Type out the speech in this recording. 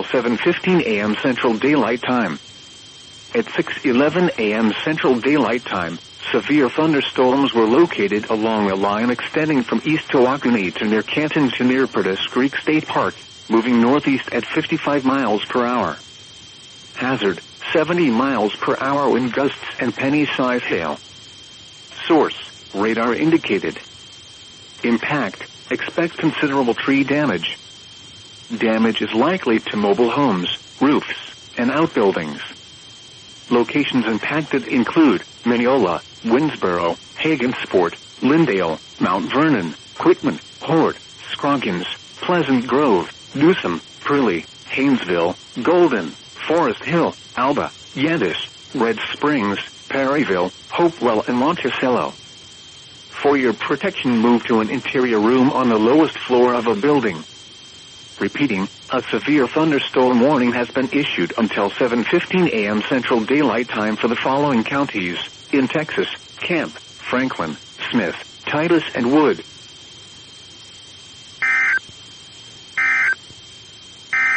7:15 a.m. Central Daylight Time. At 6:11 a.m. Central Daylight Time, severe thunderstorms were located along a line extending from East Tawakoni to near Canton to near Purtis Creek State Park, moving northeast at 55 miles per hour. Hazard, 70 miles per hour wind gusts and penny-size hail. Source, radar indicated. Impact, expect considerable tree damage. Damage is likely to mobile homes, roofs, and outbuildings. Locations impacted include Mineola, Winnsboro, Hagensport, Lyndale, Mount Vernon, Quitman, Hort, Scroggins, Pleasant Grove, Newsom, Purley, Haynesville, Golden, Forest Hill, Alba, Yandis, Red Springs, Perryville, Hopewell, and Monticello. For your protection, move to an interior room on the lowest floor of a building. Repeating, a severe thunderstorm warning has been issued until 7:15 a.m. Central Daylight Time for the following counties in Texas: Camp, Franklin, Smith, Titus, and Wood.